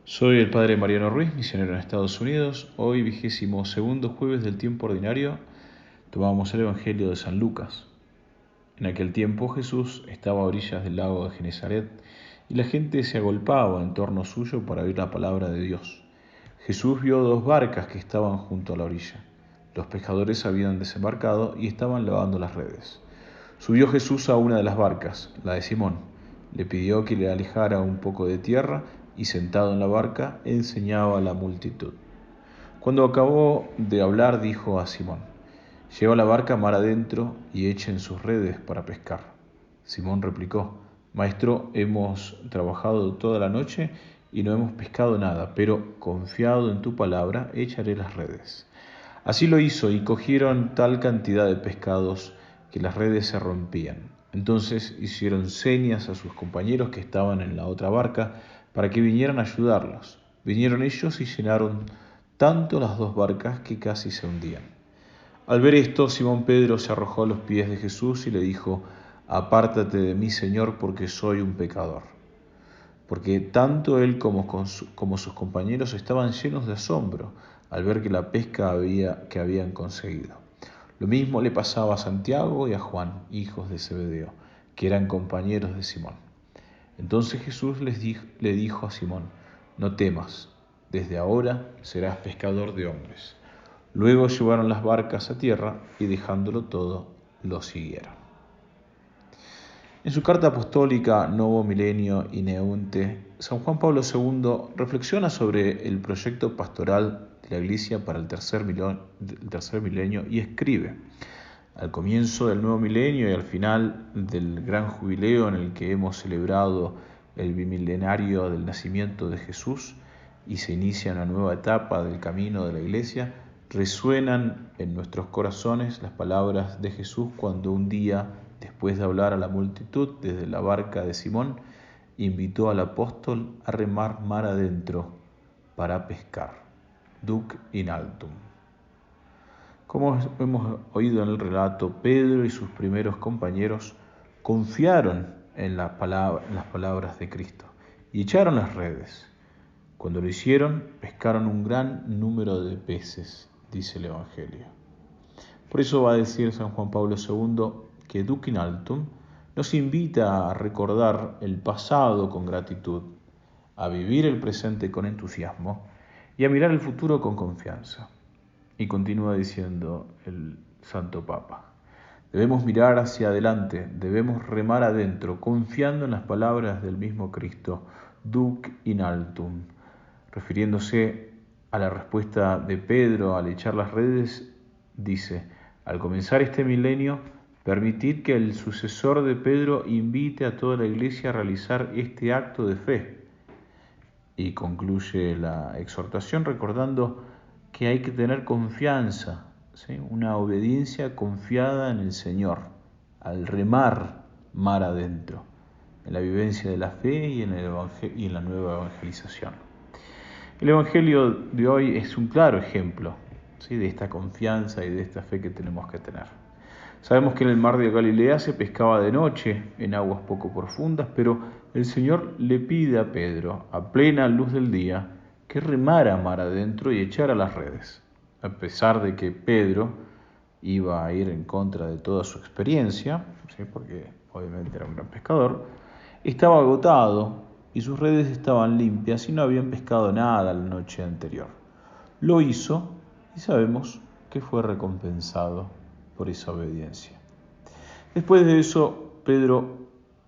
Soy el padre Mariano Ruiz, misionero en Estados Unidos. Hoy, 22º jueves del tiempo ordinario, tomamos el Evangelio de San Lucas. En aquel tiempo Jesús estaba a orillas del lago de Genesaret y la gente se agolpaba en torno suyo para oír la palabra de Dios. Jesús vio dos barcas que estaban junto a la orilla. Los pescadores habían desembarcado y estaban lavando las redes. Subió Jesús a una de las barcas, la de Simón. Le pidió que le alejara un poco de tierra y sentado en la barca enseñaba a la multitud. Cuando acabó de hablar dijo a Simón: «Lleva la barca mar adentro y echen sus redes para pescar». Simón replicó: «Maestro, hemos trabajado toda la noche y no hemos pescado nada, pero confiado en tu palabra echaré las redes». Así lo hizo y cogieron tal cantidad de pescados que las redes se rompían. Entonces hicieron señas a sus compañeros que estaban en la otra barca para que vinieran a ayudarlos. Vinieron ellos y llenaron tanto las dos barcas que casi se hundían. Al ver esto, Simón Pedro se arrojó a los pies de Jesús y le dijo: «Apártate de mí, Señor, porque soy un pecador». Porque tanto él como sus compañeros estaban llenos de asombro al ver que la pesca que habían conseguido. Lo mismo le pasaba a Santiago y a Juan, hijos de Zebedeo, que eran compañeros de Simón. Entonces Jesús le dijo a Simón: «No temas, desde ahora serás pescador de hombres». Luego llevaron las barcas a tierra y dejándolo todo, lo siguieron. En su carta apostólica Novo Milenio Ineunte, San Juan Pablo II reflexiona sobre el proyecto pastoral de la Iglesia para el tercer milenio y escribe: «Al comienzo del nuevo milenio y al final del gran jubileo en el que hemos celebrado el bimilenario del nacimiento de Jesús y se inicia una nueva etapa del camino de la Iglesia, resuenan en nuestros corazones las palabras de Jesús cuando un día, después de hablar a la multitud desde la barca de Simón, invitó al apóstol a remar mar adentro para pescar. Duc in altum». Como hemos oído en el relato, Pedro y sus primeros compañeros confiaron en las palabras de Cristo y echaron las redes. Cuando lo hicieron, pescaron un gran número de peces, dice el Evangelio. Por eso va a decir San Juan Pablo II que Duc in altum nos invita a recordar el pasado con gratitud, a vivir el presente con entusiasmo y a mirar el futuro con confianza. Y continúa diciendo el Santo Papa: debemos mirar hacia adelante, debemos remar adentro, confiando en las palabras del mismo Cristo, Duc in altum. Refiriéndose a la respuesta de Pedro al echar las redes, dice: al comenzar este milenio, permitid que el sucesor de Pedro invite a toda la Iglesia a realizar este acto de fe. Y concluye la exhortación recordando que hay que tener confianza, ¿sí? Una obediencia confiada en el Señor, al remar mar adentro, en la vivencia de la fe y en la nueva evangelización. El Evangelio de hoy es un claro ejemplo, ¿sí?, de esta confianza y de esta fe que tenemos que tener. Sabemos que en el mar de Galilea se pescaba de noche, en aguas poco profundas, pero el Señor le pide a Pedro, a plena luz del día, que remara mar adentro y echara las redes. A pesar de que Pedro iba a ir en contra de toda su experiencia, ¿sí?, porque obviamente era un gran pescador, estaba agotado y sus redes estaban limpias y no habían pescado nada la noche anterior. Lo hizo y sabemos que fue recompensado por esa obediencia. Después de eso, Pedro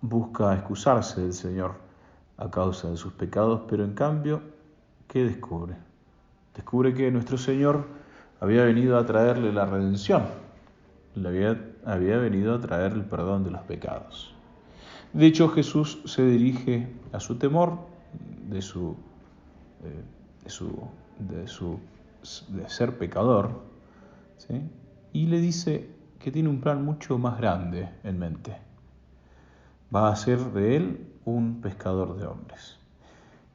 busca excusarse del Señor a causa de sus pecados, pero en cambio, ¿qué descubre? Descubre que nuestro Señor había venido a traerle la redención, había venido a traer el perdón de los pecados. De hecho, Jesús se dirige a su temor de ser pecador, ¿sí?, y le dice que tiene un plan mucho más grande en mente. Va a hacer de él un pescador de hombres.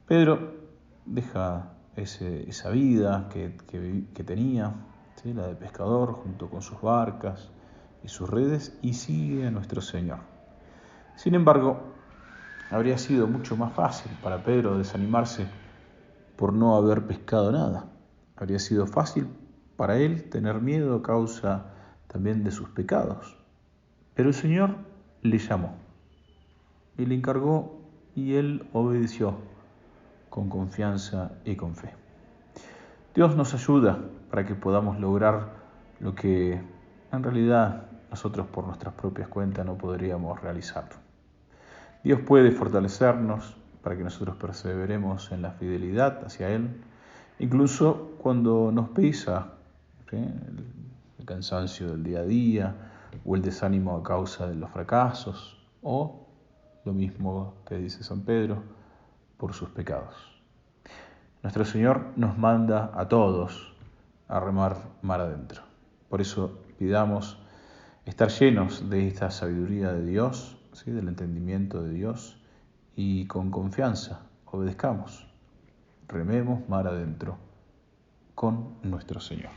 Pedro deja esa vida que tenía, ¿sí?, la de pescador, junto con sus barcas y sus redes, y sigue a nuestro Señor. Sin embargo, habría sido mucho más fácil para Pedro desanimarse por no haber pescado nada. Habría sido fácil para él tener miedo a causa también de sus pecados. Pero el Señor le llamó y le encargó y él obedeció con confianza y con fe. Dios nos ayuda para que podamos lograr lo que en realidad nosotros por nuestras propias cuentas no podríamos realizar. Dios puede fortalecernos para que nosotros perseveremos en la fidelidad hacia Él, incluso cuando nos pesa, ¿sí?, el cansancio del día a día o el desánimo a causa de los fracasos o, lo mismo que dice San Pedro, por sus pecados. Nuestro Señor nos manda a todos a remar mar adentro. Por eso pidamos estar llenos de esta sabiduría de Dios, ¿sí?, del entendimiento de Dios, y con confianza obedezcamos. Rememos mar adentro con nuestro Señor.